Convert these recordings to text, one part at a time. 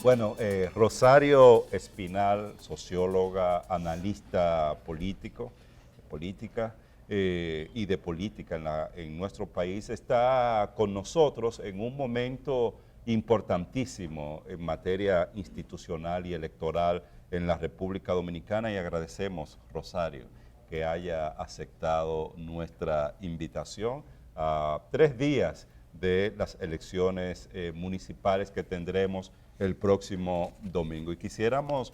Bueno, Rosario Espinal, socióloga, analista política y de política en nuestro país, está con nosotros en un momento importantísimo en materia institucional y electoral en la República Dominicana y agradecemos, Rosario, que haya aceptado nuestra invitación a 3 días de las elecciones municipales que tendremos el próximo domingo. Y quisiéramos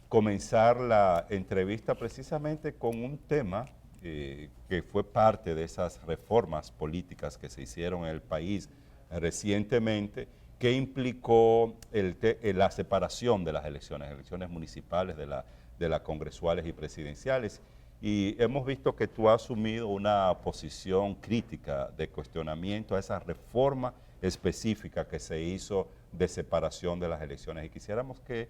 comenzar la entrevista precisamente con un tema que fue parte de esas reformas políticas que se hicieron en el país recientemente, que implicó la separación de las elecciones municipales de las congresuales y presidenciales. Y hemos visto que tú has asumido una posición crítica de cuestionamiento a esa reforma específica que se hizo de separación de las elecciones. Y quisiéramos que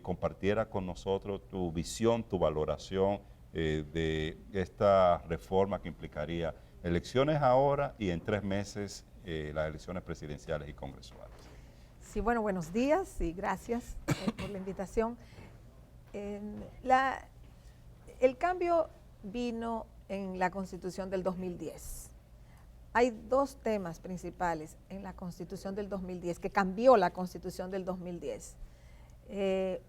compartiera con nosotros tu visión, tu valoración de esta reforma que implicaría elecciones ahora y en 3 meses las elecciones presidenciales y congresuales. Sí, bueno, buenos días y gracias por la invitación. El cambio vino en la Constitución del 2010. Hay 2 temas principales en la Constitución del 2010, que cambió la Constitución del 2010.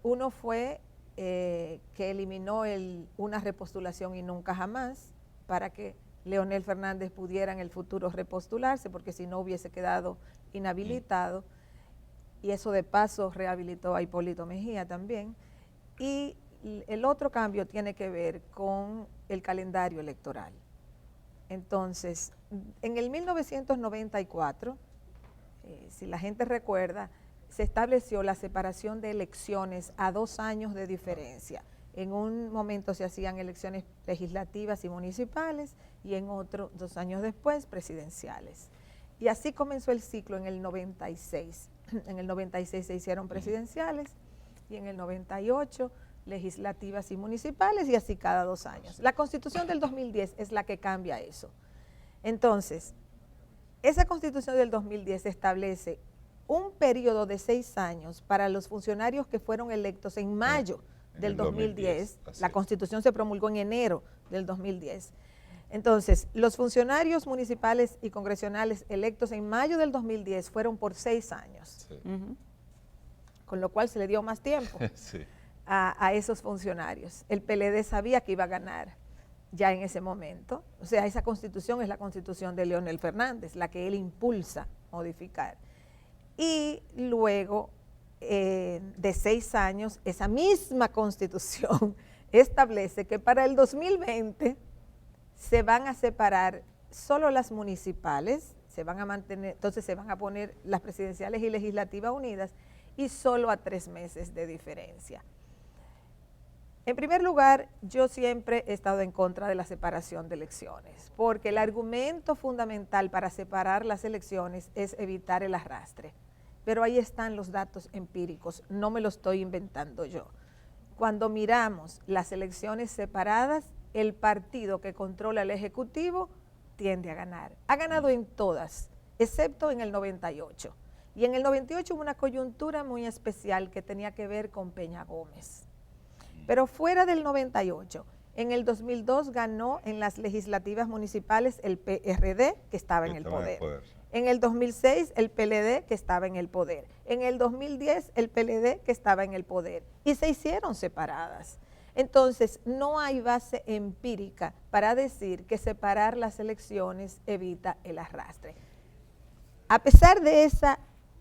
Uno fue que eliminó una repostulación y nunca jamás, para que Leonel Fernández pudiera en el futuro repostularse, porque si no hubiese quedado inhabilitado, y eso de paso rehabilitó a Hipólito Mejía también. Y el otro cambio tiene que ver con el calendario electoral. Entonces, en el 1994, si la gente recuerda, se estableció la separación de elecciones a 2 años de diferencia. En un momento se hacían elecciones legislativas y municipales y en otro, 2 años después, presidenciales. Y así comenzó el ciclo en el 96. En el 96 se hicieron presidenciales y en el 98 legislativas y municipales, y así cada 2 años. La Constitución del 2010 es la que cambia eso. Entonces, esa Constitución del 2010 establece un periodo de 6 años para los funcionarios que fueron electos en mayo del 2010. La Constitución se promulgó en enero del 2010. Entonces, los funcionarios municipales y congresionales electos en mayo del 2010 fueron por 6 años, sí. Con lo cual se le dio más tiempo sí. a esos funcionarios. El PLD sabía que iba a ganar ya en ese momento. O sea, esa constitución es la constitución de Leonel Fernández, la que él impulsa modificar. Y luego de 6 años, esa misma constitución establece que para el 2020 se van a separar solo las municipales, se van a mantener, entonces se van a poner las presidenciales y legislativas unidas y solo a 3 meses de diferencia. En primer lugar, yo siempre he estado en contra de la separación de elecciones, porque el argumento fundamental para separar las elecciones es evitar el arrastre. Pero ahí están los datos empíricos, no me lo estoy inventando yo. Cuando miramos las elecciones separadas, el partido que controla el Ejecutivo tiende a ganar. Ha ganado en todas, excepto en el 98. Y en el 98 hubo una coyuntura muy especial que tenía que ver con Peña Gómez. Pero fuera del 98, en el 2002 ganó en las legislativas municipales el PRD, que estaba en el poder. En el 2006 el PLD, que estaba en el poder. En el 2010 el PLD, que estaba en el poder. Y se hicieron separadas. Entonces, no hay base empírica para decir que separar las elecciones evita el arrastre. A pesar de esa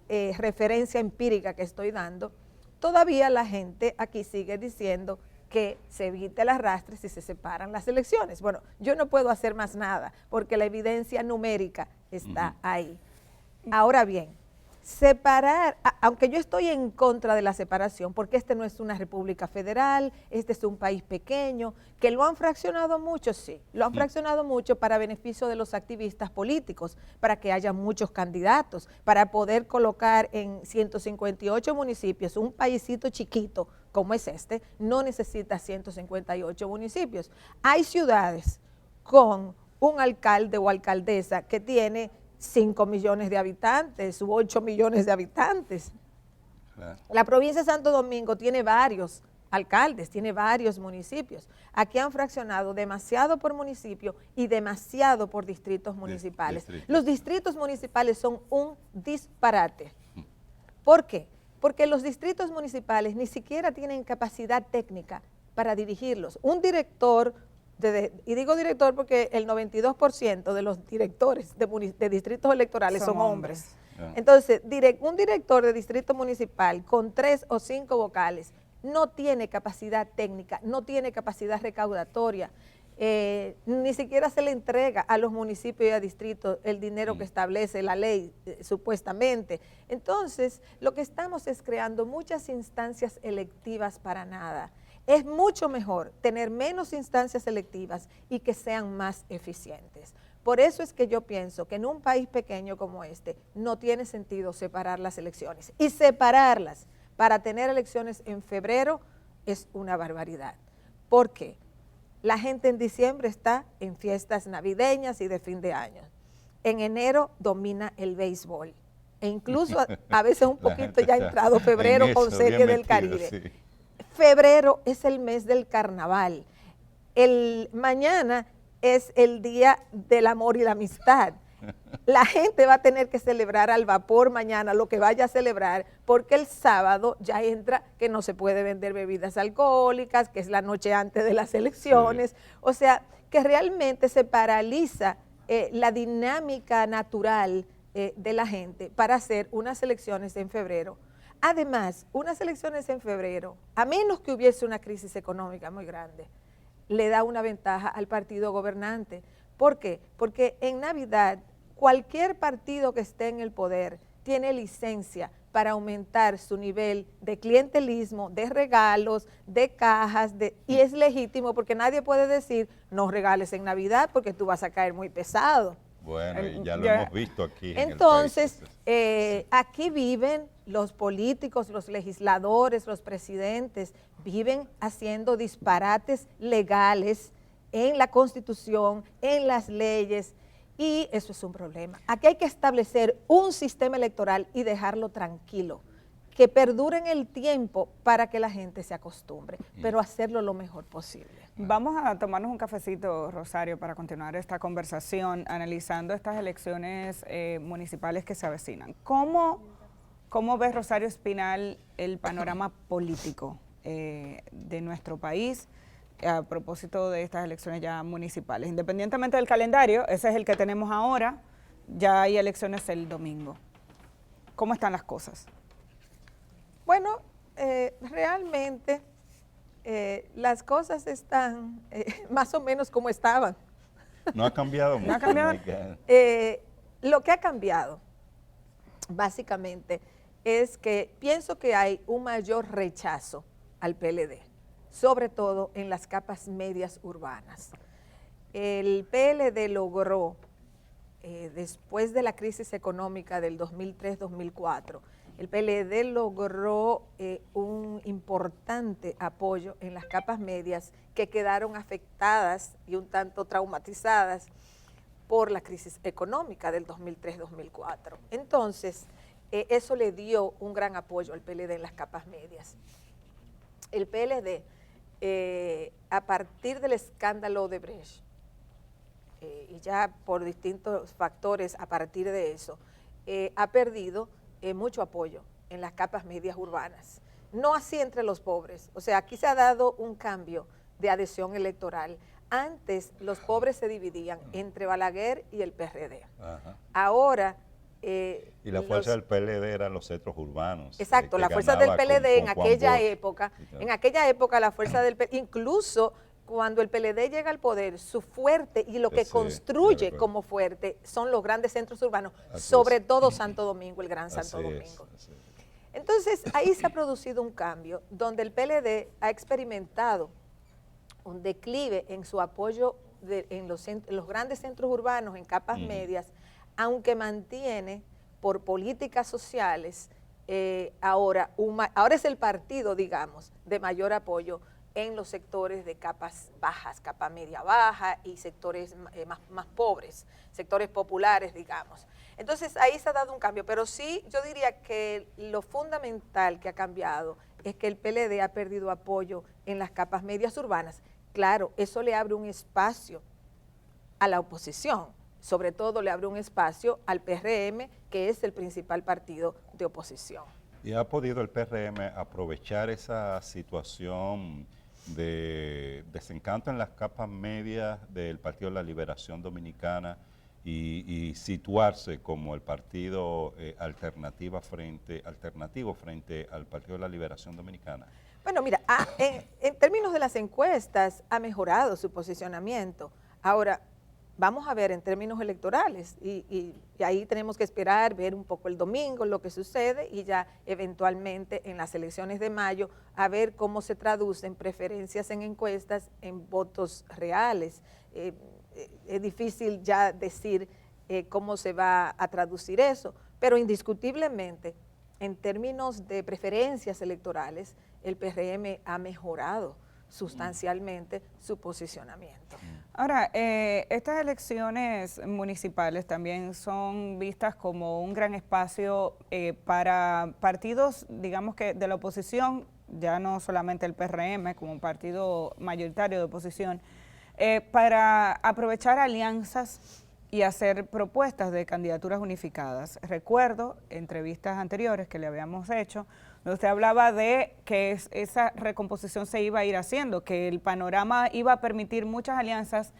referencia empírica que estoy dando, todavía la gente aquí sigue diciendo que se evita el arrastre si se separan las elecciones. Bueno, yo no puedo hacer más nada porque la evidencia numérica está ahí. Ahora bien, separar, aunque yo estoy en contra de la separación, porque este no es una república federal, este es un país pequeño, que lo han fraccionado mucho, sí, lo han fraccionado mucho para beneficio de los activistas políticos, para que haya muchos candidatos, para poder colocar en 158 municipios, un paisito chiquito como es este, no necesita 158 municipios. Hay ciudades con un alcalde o alcaldesa que tiene 5 millones de habitantes u 8 millones de habitantes. Claro. La provincia de Santo Domingo tiene varios alcaldes, tiene varios municipios. Aquí han fraccionado demasiado por municipio y demasiado por distritos municipales. Los distritos municipales son un disparate. ¿Por qué? Porque los distritos municipales ni siquiera tienen capacidad técnica para dirigirlos. Un director, y digo director porque el 92% de los directores de distritos electorales son hombres. Entonces, un director de distrito municipal con 3 o 5 vocales no tiene capacidad técnica, no tiene capacidad recaudatoria, ni siquiera se le entrega a los municipios y a distritos el dinero que establece la ley, supuestamente. Entonces, lo que estamos es creando muchas instancias electivas para nada. Es mucho mejor tener menos instancias electivas y que sean más eficientes. Por eso es que yo pienso que en un país pequeño como este no tiene sentido separar las elecciones. Y separarlas para tener elecciones en febrero es una barbaridad. ¿Por qué? La gente en diciembre está en fiestas navideñas y de fin de año. En enero domina el béisbol. E incluso a veces un poquito ya ha entrado febrero con Serie del Caribe. Sí. Febrero es el mes del carnaval. Mañana es el día del amor y la amistad. La gente va a tener que celebrar al vapor mañana lo que vaya a celebrar, porque el sábado ya entra que no se puede vender bebidas alcohólicas, que es la noche antes de las elecciones. Sí. O sea, que realmente se paraliza la dinámica natural de la gente para hacer unas elecciones en febrero. Además, unas elecciones en febrero, a menos que hubiese una crisis económica muy grande, le da una ventaja al partido gobernante. ¿Por qué? Porque en Navidad cualquier partido que esté en el poder tiene licencia para aumentar su nivel de clientelismo, de regalos, de cajas, y es legítimo porque nadie puede decir no regales en Navidad porque tú vas a caer muy pesado. Bueno, y ya lo hemos visto aquí. Entonces, en el país. Sí. Aquí viven los políticos, los legisladores, los presidentes, viven haciendo disparates legales en la Constitución, en las leyes, y eso es un problema. Aquí hay que establecer un sistema electoral y dejarlo tranquilo, que perdure en el tiempo para que la gente se acostumbre, pero hacerlo lo mejor posible. Vamos a tomarnos un cafecito, Rosario, para continuar esta conversación, analizando estas elecciones municipales que se avecinan. ¿Cómo ves, Rosario Espinal, el panorama político de nuestro país a propósito de estas elecciones ya municipales? Independientemente del calendario, ese es el que tenemos ahora, ya hay elecciones el domingo. ¿Cómo están las cosas? Bueno, realmente las cosas están más o menos como estaban. No ha cambiado mucho. ¿No ha cambiado? Lo que ha cambiado, básicamente, es que pienso que hay un mayor rechazo al PLD, sobre todo en las capas medias urbanas. El PLD logró, después de la crisis económica del 2003-2004, el PLD logró un importante apoyo en las capas medias que quedaron afectadas y un tanto traumatizadas por la crisis económica del 2003-2004. Entonces, eso le dio un gran apoyo al PLD en las capas medias. El PLD, a partir del escándalo de Brecht, y ya por distintos factores a partir de eso, ha perdido mucho apoyo en las capas medias urbanas. No así entre los pobres. O sea, aquí se ha dado un cambio de adhesión electoral. Antes los pobres se dividían entre Balaguer y el PRD. Ajá. Ahora... y la fuerza del PLD eran los centros urbanos. Exacto, la fuerza del PLD en aquella época, la fuerza del PLD, incluso cuando el PLD llega al poder, su fuerte y lo que construye como fuerte son los grandes centros urbanos, sobre todo Santo Domingo, el Gran Santo Domingo. Entonces, ahí se ha producido un cambio donde el PLD ha experimentado un declive en su apoyo en los grandes centros urbanos, en capas medias, aunque mantiene por políticas sociales, ahora es el partido, digamos, de mayor apoyo en los sectores de capas bajas, capa media baja y sectores más pobres, sectores populares, digamos. Entonces ahí se ha dado un cambio, pero sí yo diría que lo fundamental que ha cambiado es que el PLD ha perdido apoyo en las capas medias urbanas. Claro, eso le abre un espacio a la oposición, sobre todo le abre un espacio al PRM, que es el principal partido de oposición. ¿Y ha podido el PRM aprovechar esa situación de desencanto en las capas medias del Partido de la Liberación Dominicana y situarse como el partido alternativo frente al Partido de la Liberación Dominicana? Bueno, mira, en términos de las encuestas ha mejorado su posicionamiento. Ahora, vamos a ver en términos electorales y ahí tenemos que esperar, ver un poco el domingo lo que sucede y ya eventualmente en las elecciones de mayo a ver cómo se traducen preferencias en encuestas en votos reales. Es difícil ya decir cómo se va a traducir eso, pero indiscutiblemente en términos de preferencias electorales el PRM ha mejorado sustancialmente su posicionamiento. Ahora, estas elecciones municipales también son vistas como un gran espacio para partidos, digamos que de la oposición, ya no solamente el PRM como un partido mayoritario de oposición, para aprovechar alianzas y hacer propuestas de candidaturas unificadas. Recuerdo entrevistas anteriores que le habíamos hecho, donde usted hablaba de que esa recomposición se iba a ir haciendo, que el panorama iba a permitir muchas alianzas,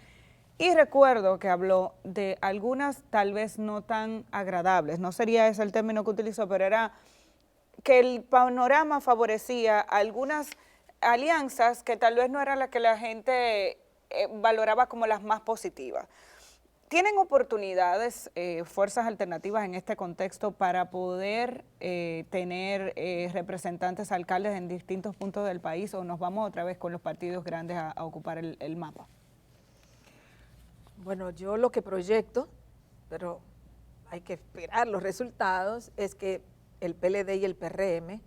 y recuerdo que habló de algunas tal vez no tan agradables, no sería ese el término que utilizó, pero era que el panorama favorecía algunas alianzas que tal vez no eran las que la gente valoraba como las más positivas. ¿Tienen oportunidades, fuerzas alternativas en este contexto para poder tener representantes alcaldes en distintos puntos del país, o nos vamos otra vez con los partidos grandes a ocupar el mapa? Bueno, yo lo que proyecto, pero hay que esperar los resultados, es que el PLD y el PRM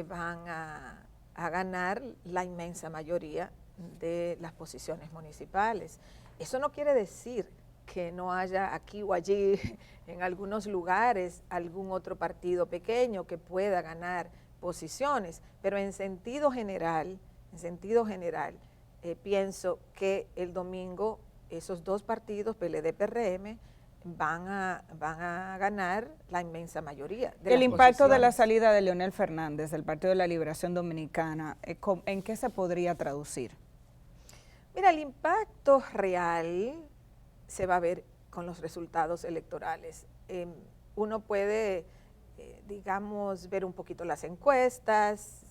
van a ganar la inmensa mayoría de las posiciones municipales. Eso no quiere decir que no haya aquí o allí en algunos lugares algún otro partido pequeño que pueda ganar posiciones, pero en sentido general, pienso que el domingo esos dos partidos, PLD-PRM, van a ganar la inmensa mayoría de el impacto de la salida de Leonel Fernández del Partido de la Liberación Dominicana, ¿en qué se podría traducir? Mira, el impacto real se va a ver con los resultados electorales. Uno puede, digamos, ver un poquito las encuestas,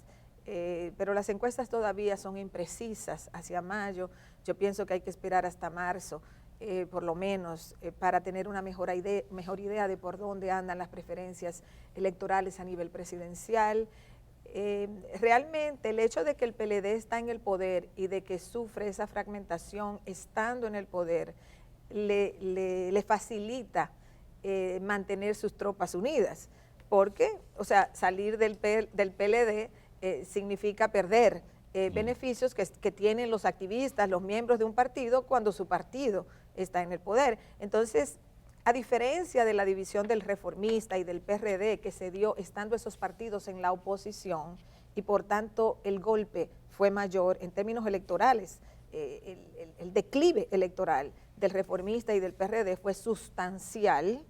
pero las encuestas todavía son imprecisas hacia mayo. Yo pienso que hay que esperar hasta marzo, por lo menos, para tener una mejor idea de por dónde andan las preferencias electorales a nivel presidencial. Realmente el hecho de que el PLD está en el poder y de que sufre esa fragmentación estando en el poder, le facilita mantener sus tropas unidas, porque, o sea, salir del PLD significa perder beneficios que tienen los activistas, los miembros de un partido cuando su partido está en el poder. Entonces, a diferencia de la división del Reformista y del PRD que se dio estando esos partidos en la oposición, y por tanto el golpe fue mayor en términos electorales, el declive electoral del Reformista y del PRD fue sustancial.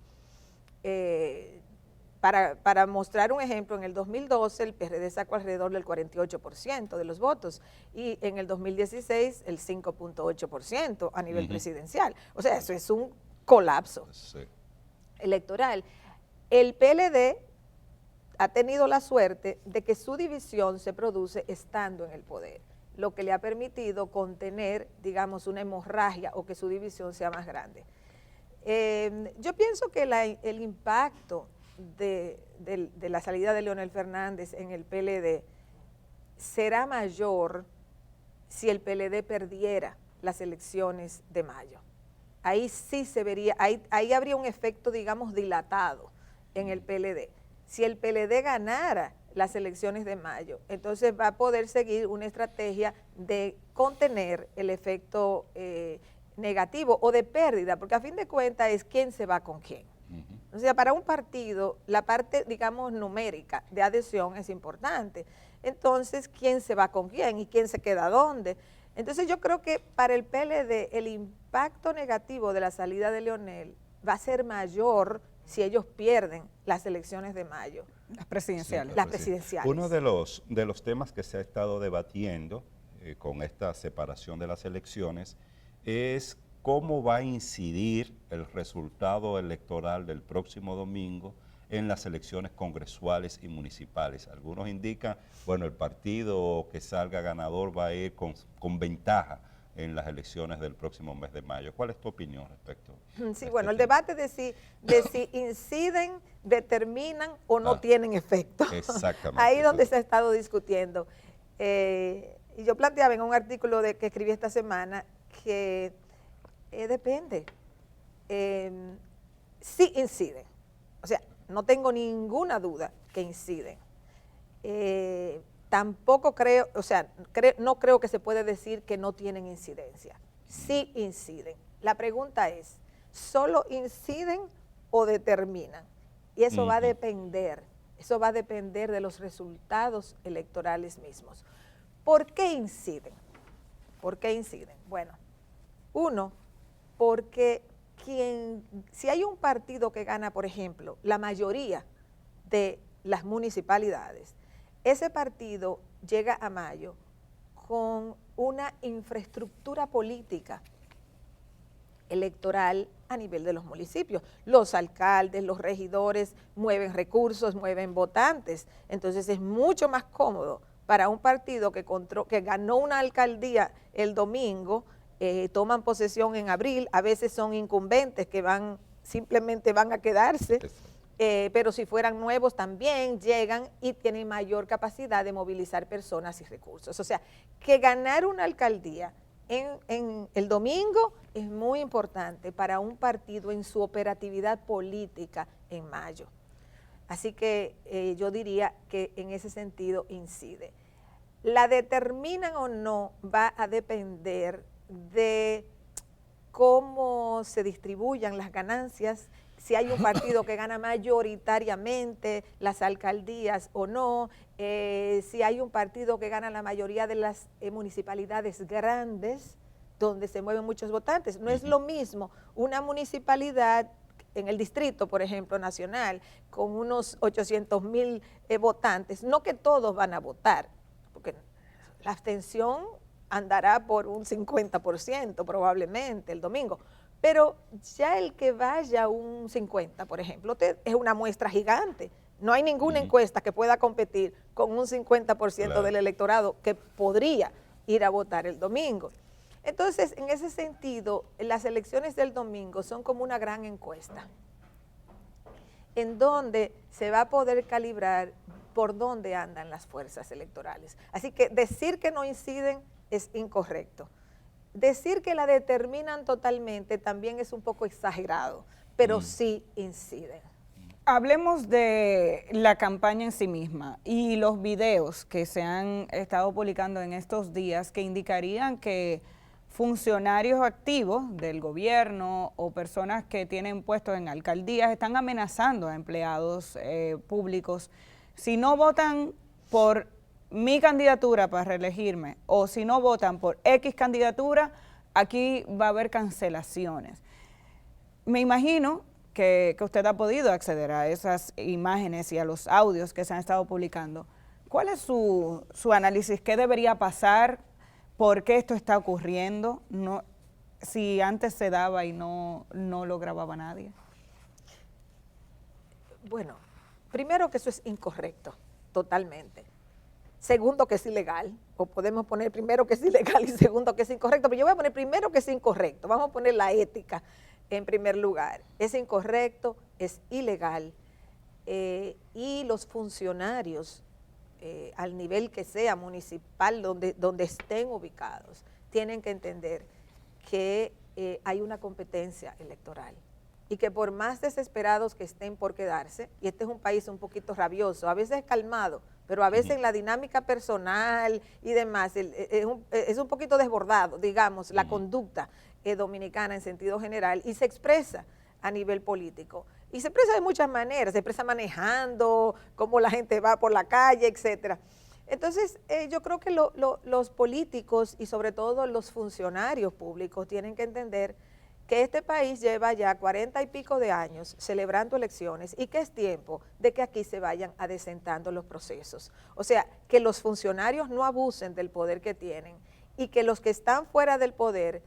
Para mostrar un ejemplo, en el 2012 el PRD sacó alrededor del 48% de los votos y en el 2016 el 5.8% a nivel presidencial. O sea, eso es un colapso electoral. El PLD ha tenido la suerte de que su división se produce estando en el poder, lo que le ha permitido contener, digamos, una hemorragia o que su división sea más grande. Yo pienso que el impacto de la salida de Leonel Fernández en el PLD será mayor si el PLD perdiera las elecciones de mayo. Ahí sí se vería, ahí habría un efecto, digamos, dilatado en el PLD. Si el PLD ganara las elecciones de mayo. Entonces va a poder seguir una estrategia de contener el efecto negativo o de pérdida, porque a fin de cuentas es quién se va con quién. O sea, para un partido, la parte, digamos, numérica de adhesión es importante. Entonces, ¿quién se va con quién y quién se queda dónde? Entonces, yo creo que para el PLD el impacto negativo de la salida de Leonel va a ser mayor si ellos pierden las elecciones de mayo. Las presidenciales. Sí, las presidenciales. Uno de los temas que se ha estado debatiendo con esta separación de las elecciones es cómo va a incidir el resultado electoral del próximo domingo en las elecciones congresuales y municipales. Algunos indican, bueno, el partido que salga ganador va a ir con ventaja en las elecciones del próximo mes de mayo. ¿Cuál es tu opinión respecto? Sí, bueno, el debate de si inciden, determinan o no tienen efecto. Exactamente. Ahí es donde se ha estado discutiendo. Y yo planteaba en un artículo que escribí esta semana que depende. Sí inciden. O sea, no tengo ninguna duda que inciden. Tampoco creo, o sea, no creo que se puede decir que no tienen incidencia. Sí inciden. La pregunta es, ¿solo inciden o determinan? Y eso va a depender de los resultados electorales mismos. ¿Por qué inciden? ¿Por qué inciden? Bueno, uno, porque si hay un partido que gana, por ejemplo, la mayoría de las municipalidades, ese partido llega a mayo con una infraestructura política electoral a nivel de los municipios. Los alcaldes, los regidores mueven recursos, mueven votantes. Entonces es mucho más cómodo para un partido que ganó una alcaldía el domingo, toman posesión en abril, a veces son incumbentes que simplemente van a quedarse. Pero si fueran nuevos también llegan y tienen mayor capacidad de movilizar personas y recursos. O sea, que ganar una alcaldía en el domingo es muy importante para un partido en su operatividad política en mayo. Así que yo diría que en ese sentido incide. La determinan o no va a depender de cómo se distribuyan las ganancias, si hay un partido que gana mayoritariamente las alcaldías o no, si hay un partido que gana la mayoría de las municipalidades grandes, donde se mueven muchos votantes. No es lo mismo una municipalidad en el distrito, por ejemplo, nacional, con unos 800,000 votantes, no que todos van a votar, porque la abstención andará por un 50% probablemente el domingo, pero ya el que vaya un 50, por ejemplo, es una muestra gigante. No hay ninguna encuesta que pueda competir con un 50% del electorado que podría ir a votar el domingo. Entonces, en ese sentido, las elecciones del domingo son como una gran encuesta, en donde se va a poder calibrar por dónde andan las fuerzas electorales. Así que decir que no inciden es incorrecto. Decir que la determinan totalmente también es un poco exagerado, pero sí inciden. Hablemos de la campaña en sí misma y los videos que se han estado publicando en estos días que indicarían que funcionarios activos del gobierno o personas que tienen puestos en alcaldías están amenazando a empleados públicos. Si no votan por mi candidatura para reelegirme o si no votan por X candidatura, aquí va a haber cancelaciones. Me imagino que usted ha podido acceder a esas imágenes y a los audios que se han estado publicando. ¿Cuál es su análisis? ¿Qué debería pasar? ¿Por qué esto está ocurriendo? No, si antes se daba y no lo grababa nadie. Bueno, primero que eso es incorrecto, totalmente. Segundo que es ilegal, o podemos poner primero que es ilegal y segundo que es incorrecto, pero yo voy a poner primero que es incorrecto, vamos a poner la ética en primer lugar. Es incorrecto, es ilegal, y los funcionarios, al nivel que sea municipal, donde estén ubicados, tienen que entender que hay una competencia electoral y que por más desesperados que estén por quedarse, y este es un país un poquito rabioso, a veces calmado, pero a veces en la dinámica personal y demás, es un poquito desbordado, digamos, la conducta dominicana en sentido general, y se expresa a nivel político. Y se expresa de muchas maneras, se expresa manejando, cómo la gente va por la calle, etcétera. Entonces, yo creo que los políticos y sobre todo los funcionarios públicos tienen que entender que este país lleva ya 40 y pico de años celebrando elecciones y que es tiempo de que aquí se vayan adecentando los procesos. O sea, que los funcionarios no abusen del poder que tienen y que los que están fuera del poder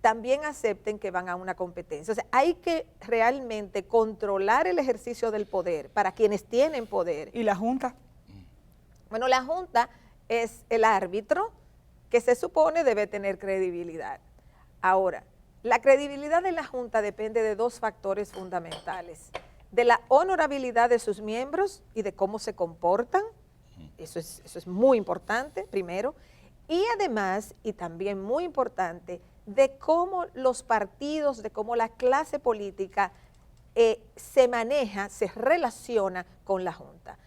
también acepten que van a una competencia. O sea, hay que realmente controlar el ejercicio del poder para quienes tienen poder. ¿Y la Junta? Bueno, la Junta es el árbitro que se supone debe tener credibilidad. Ahora, la credibilidad de la Junta depende de dos factores fundamentales: de la honorabilidad de sus miembros y de cómo se comportan, eso es muy importante, primero, y además, y también muy importante, de cómo los partidos, de cómo la clase política se maneja, se relaciona con la Junta.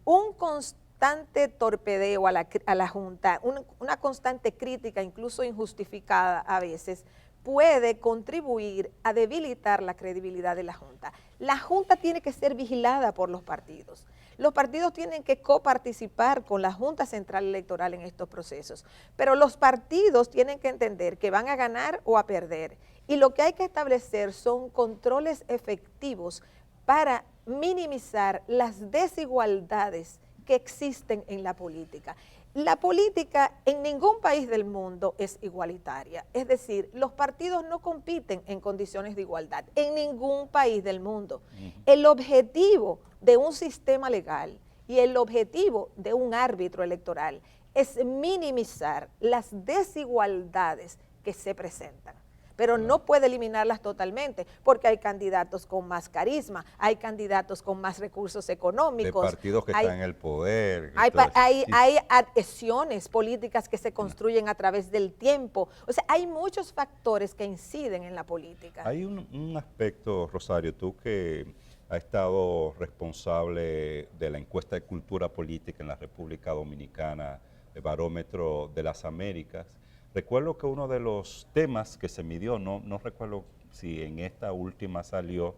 Un constante torpedeo a la Junta, una constante crítica, incluso injustificada a veces, puede contribuir a debilitar la credibilidad de la Junta. La Junta tiene que ser vigilada por los partidos. Los partidos tienen que coparticipar con la Junta Central Electoral en estos procesos, pero los partidos tienen que entender que van a ganar o a perder, y lo que hay que establecer son controles efectivos para minimizar las desigualdades que existen en la política. La política en ningún país del mundo es igualitaria, es decir, los partidos no compiten en condiciones de igualdad en ningún país del mundo. El objetivo de un sistema legal y el objetivo de un árbitro electoral es minimizar las desigualdades que se presentan, pero no puede eliminarlas totalmente, porque hay candidatos con más carisma, hay candidatos con más recursos económicos. De partidos que están en el poder. Hay adhesiones políticas que se construyen a través del tiempo. O sea, hay muchos factores que inciden en la política. Hay un aspecto, Rosario, tú que has estado responsable de la encuesta de cultura política en la República Dominicana, el Barómetro de las Américas. Recuerdo que uno de los temas que se midió, no recuerdo si en esta última salió,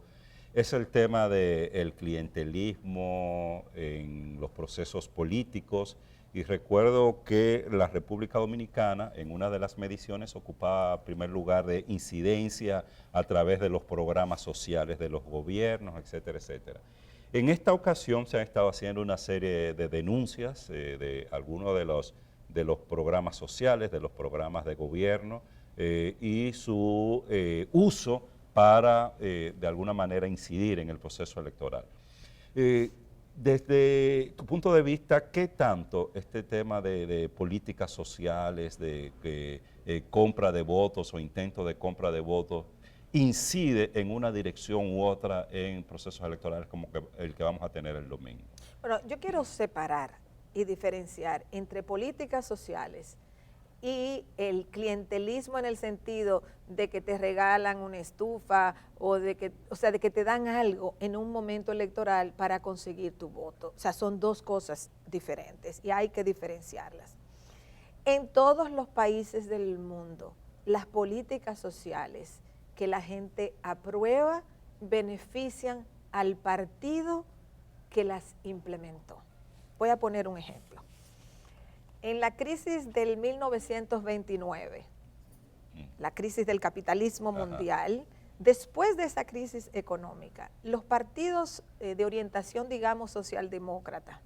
es el tema del clientelismo en los procesos políticos, y recuerdo que la República Dominicana en una de las mediciones ocupaba primer lugar de incidencia a través de los programas sociales de los gobiernos, etcétera, etcétera. En esta ocasión se han estado haciendo una serie de denuncias de algunos de los programas sociales, de los programas de gobierno y su uso para, de alguna manera, incidir en el proceso electoral. Desde tu punto de vista, ¿qué tanto este tema de políticas sociales, de compra de votos o intento de compra de votos, incide en una dirección u otra en procesos electorales como el que vamos a tener el domingo? Bueno, yo quiero separar y diferenciar entre políticas sociales y el clientelismo, en el sentido de que te regalan una estufa o de que te dan algo en un momento electoral para conseguir tu voto. O sea, son dos cosas diferentes y hay que diferenciarlas. En todos los países del mundo, las políticas sociales que la gente aprueba benefician al partido que las implementó. Voy a poner un ejemplo. En la crisis del 1929, la crisis del capitalismo mundial, después de esa crisis económica, los partidos de orientación, digamos, socialdemócrata,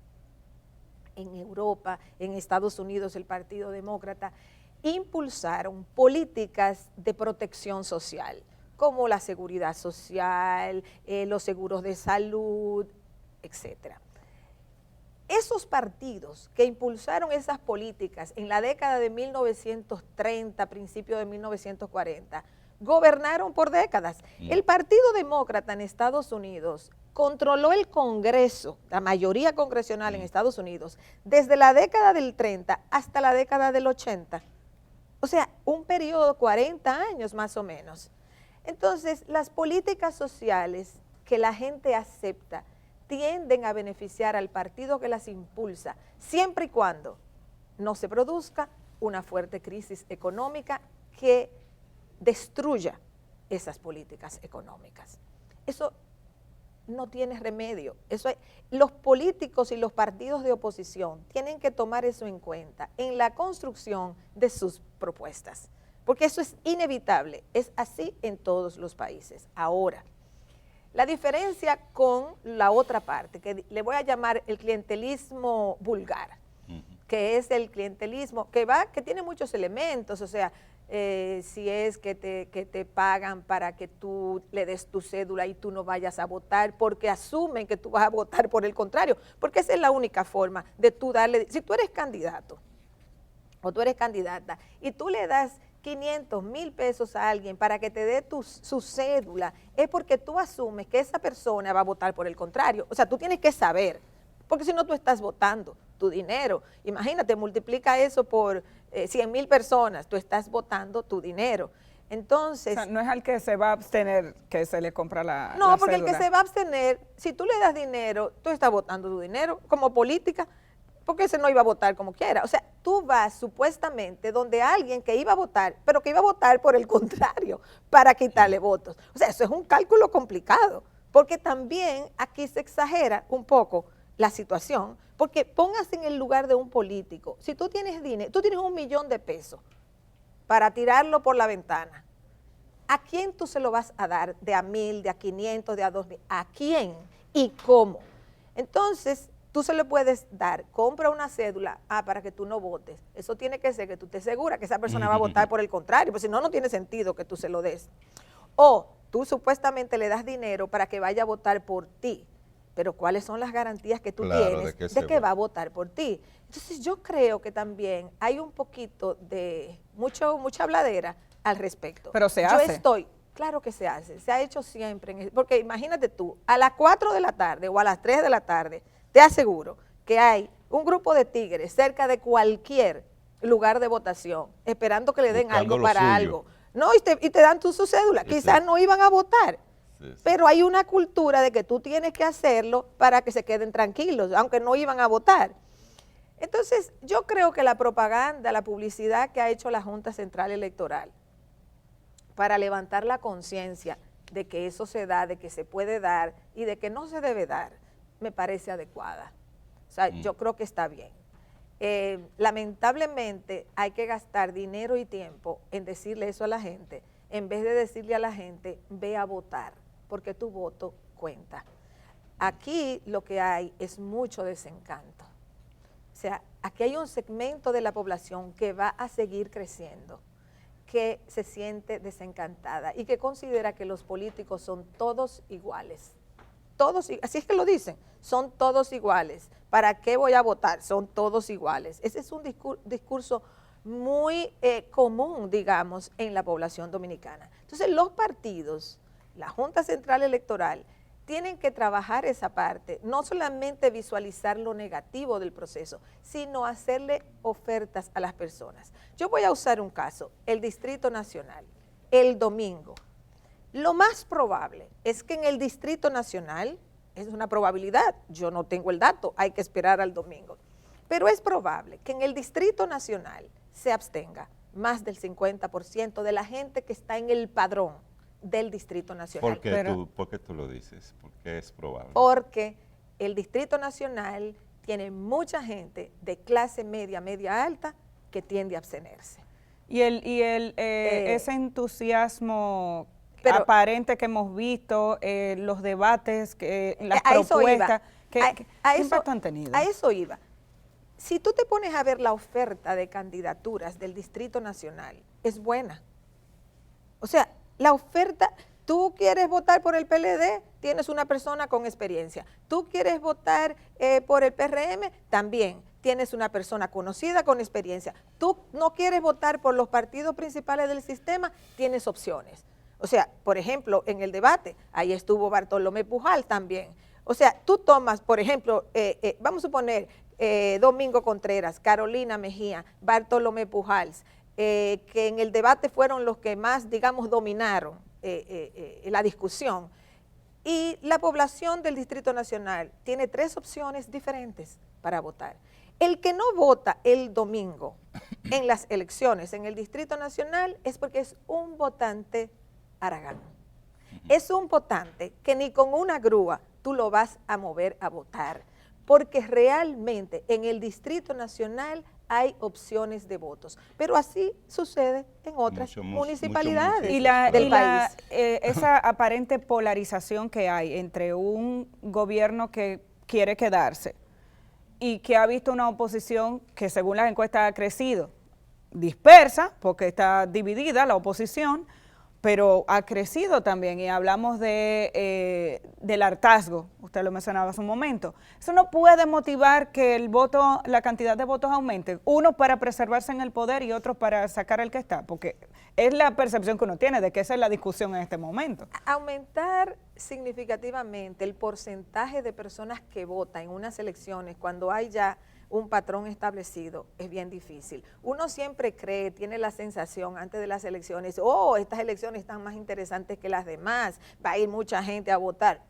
en Europa, en Estados Unidos, el Partido Demócrata, impulsaron políticas de protección social, como la seguridad social, los seguros de salud, etcétera. Esos partidos que impulsaron esas políticas en la década de 1930, principio de 1940, gobernaron por décadas. El Partido Demócrata en Estados Unidos controló el Congreso, la mayoría congresional en Estados Unidos, desde la década del 30 hasta la década del 80. O sea, un periodo de 40 años más o menos. Entonces, las políticas sociales que la gente acepta tienden a beneficiar al partido que las impulsa, siempre y cuando no se produzca una fuerte crisis económica que destruya esas políticas económicas. Eso no tiene remedio. Los políticos y los partidos de oposición tienen que tomar eso en cuenta en la construcción de sus propuestas, porque eso es inevitable, es así en todos los países. Ahora, la diferencia con la otra parte, que le voy a llamar el clientelismo vulgar, que es el clientelismo que tiene muchos elementos, o sea, si es que te pagan para que tú le des tu cédula y tú no vayas a votar porque asumen que tú vas a votar por el contrario, porque esa es la única forma de tú darle, si tú eres candidato o tú eres candidata y tú le das 500,000 pesos a alguien para que te dé su cédula, es porque tú asumes que esa persona va a votar por el contrario. O sea, tú tienes que saber, porque si no tú estás votando tu dinero. Imagínate, multiplica eso por 100,000 personas, tú estás votando tu dinero. Entonces, o sea, no es al que se va a abstener que se le compra la no, la porque cédula. el que se va a abstener, si tú le das dinero, tú estás votando tu dinero como política, porque ese no iba a votar como quiera. O sea, tú vas supuestamente donde alguien que iba a votar, pero que iba a votar por el contrario, para quitarle votos. O sea, eso es un cálculo complicado, porque también aquí se exagera un poco la situación, porque póngase en el lugar de un político. Si tú tienes dinero, tú tienes 1,000,000 de pesos para tirarlo por la ventana, ¿a quién tú se lo vas a dar? ¿De a 1,000, de a 500, de a 2,000? ¿A quién y cómo? Entonces, tú se le puedes dar, compra una cédula, para que tú no votes. Eso tiene que ser que tú estés segura que esa persona va a votar por el contrario, porque si no, no tiene sentido que tú se lo des. O tú supuestamente le das dinero para que vaya a votar por ti, pero ¿cuáles son las garantías que tú tienes de que va a votar por ti? Entonces yo creo que también hay un poquito de mucha habladera al respecto. Pero se hace. Claro que se hace, se ha hecho siempre, porque imagínate tú, a las 4 de la tarde o a las 3 de la tarde, te aseguro que hay un grupo de tigres cerca de cualquier lugar de votación, esperando que le den Buscando algo para suyo. algo. No, y te dan su cédula, quizás no iban a votar, pero hay una cultura de que tú tienes que hacerlo para que se queden tranquilos, aunque no iban a votar. Entonces, yo creo que la propaganda, la publicidad que ha hecho la Junta Central Electoral para levantar la conciencia de que eso se da, de que se puede dar y de que no se debe dar, me parece adecuada. O sea, yo creo que está bien. Lamentablemente hay que gastar dinero y tiempo en decirle eso a la gente, en vez de decirle a la gente, ve a votar, porque tu voto cuenta. Aquí lo que hay es mucho desencanto. O sea, aquí hay un segmento de la población que va a seguir creciendo, que se siente desencantada y que considera que los políticos son todos iguales. Todos, así es que lo dicen, son todos iguales. ¿Para qué voy a votar? Son todos iguales. Ese es un discurso muy común, digamos, en la población dominicana. Entonces, los partidos, la Junta Central Electoral, tienen que trabajar esa parte, no solamente visualizar lo negativo del proceso, sino hacerle ofertas a las personas. Yo voy a usar un caso, el Distrito Nacional, el domingo. Lo más probable es que en el Distrito Nacional, es una probabilidad, yo no tengo el dato, hay que esperar al domingo, pero es probable que en el Distrito Nacional se abstenga más del 50% de la gente que está en el padrón del Distrito Nacional. ¿Por qué tú lo dices? ¿Por qué es probable? Porque el Distrito Nacional tiene mucha gente de clase media, media alta, que tiende a abstenerse. Y ese entusiasmo aparente que hemos visto, los debates, las propuestas, ¿qué impacto han tenido? A eso iba. Si tú te pones a ver la oferta de candidaturas del Distrito Nacional, es buena. O sea, la oferta, tú quieres votar por el PLD, tienes una persona con experiencia. Tú quieres votar por el PRM, también tienes una persona conocida con experiencia. Tú no quieres votar por los partidos principales del sistema, tienes opciones. O sea, por ejemplo, en el debate, ahí estuvo Bartolomé Pujals también. O sea, tú tomas, por ejemplo, vamos a suponer Domingo Contreras, Carolina Mejía, Bartolomé Pujals, que en el debate fueron los que más, digamos, dominaron la discusión. Y la población del Distrito Nacional tiene 3 opciones diferentes para votar. El que no vota el domingo en las elecciones en el Distrito Nacional es porque es un votante haragán. Es un votante que ni con una grúa tú lo vas a mover a votar, porque realmente en el Distrito Nacional hay opciones de votos, pero así sucede en otras municipalidades del país. Esa aparente polarización que hay entre un gobierno que quiere quedarse y que ha visto una oposición que según las encuestas ha crecido, dispersa, porque está dividida la oposición, pero ha crecido también, y hablamos del hartazgo, usted lo mencionaba hace un momento. Eso no puede motivar que el voto, la cantidad de votos aumente, uno para preservarse en el poder y otro para sacar al que está, porque es la percepción que uno tiene de que esa es la discusión en este momento. Aumentar significativamente el porcentaje de personas que votan en unas elecciones cuando hay ya un patrón establecido es bien difícil. Uno siempre cree, tiene la sensación antes de las elecciones, oh, estas elecciones están más interesantes que las demás, va a ir mucha gente a votar.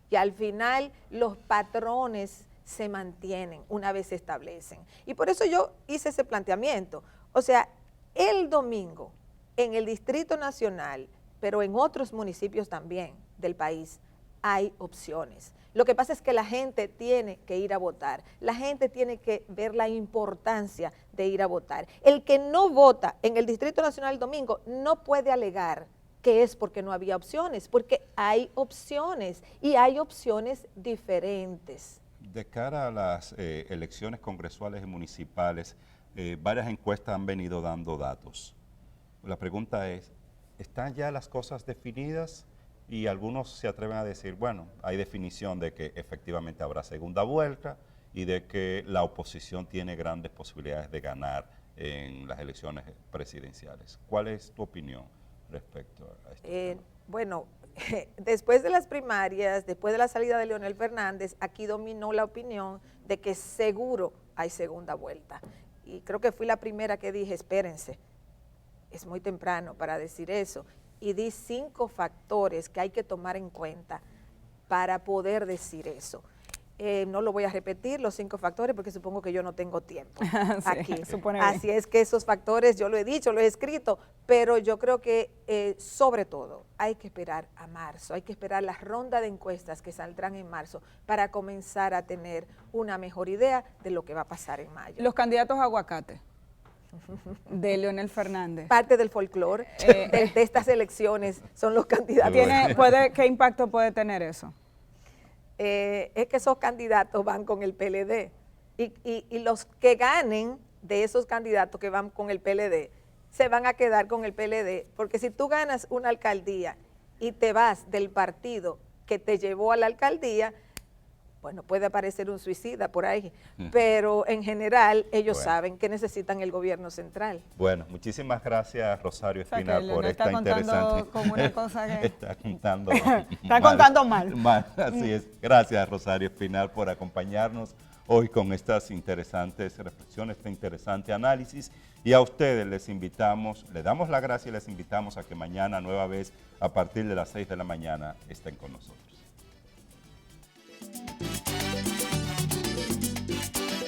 Y al final los patrones se mantienen una vez se establecen. Y por eso yo hice ese planteamiento. O sea, el domingo en el Distrito Nacional, pero en otros municipios también del país, hay opciones. Lo que pasa es que la gente tiene que ir a votar, la gente tiene que ver la importancia de ir a votar. El que no vota en el Distrito Nacional el domingo no puede alegar que es porque no había opciones, porque hay opciones y hay opciones diferentes. De cara a las elecciones congresuales y municipales, varias encuestas han venido dando datos. La pregunta es, ¿están ya las cosas definidas? Y algunos se atreven a decir, bueno, hay definición de que efectivamente habrá segunda vuelta y de que la oposición tiene grandes posibilidades de ganar en las elecciones presidenciales. ¿Cuál es tu opinión respecto a esto? Bueno, después de las primarias, después de la salida de Leonel Fernández, aquí dominó la opinión de que seguro hay segunda vuelta. Y creo que fui la primera que dije, espérense, es muy temprano para decir eso. Y di 5 factores que hay que tomar en cuenta para poder decir eso. No lo voy a repetir, los 5 factores, porque supongo que yo no tengo tiempo aquí. Así es que esos factores, yo lo he dicho, lo he escrito, pero yo creo que sobre todo hay que esperar a marzo, hay que esperar la ronda de encuestas que saldrán en marzo para comenzar a tener una mejor idea de lo que va a pasar en mayo. Los candidatos a aguacate de Leonel Fernández. Parte del folclore de estas elecciones son los candidatos. ¿Qué impacto puede tener eso? Es que esos candidatos van con el PLD y los que ganen de esos candidatos que van con el PLD se van a quedar con el PLD, porque si tú ganas una alcaldía y te vas del partido que te llevó a la alcaldía, bueno, puede aparecer un suicida por ahí, pero en general ellos saben que necesitan el gobierno central. Bueno, muchísimas gracias, Rosario Espinal, por esta interesante... Como una cosa que... Está contando contando mal. Así es. Gracias, Rosario Espinal, por acompañarnos hoy con estas interesantes reflexiones, este interesante análisis. Y a ustedes les invitamos, le damos las gracias y les invitamos a que mañana nueva vez, a partir de las 6 de la mañana, estén con nosotros.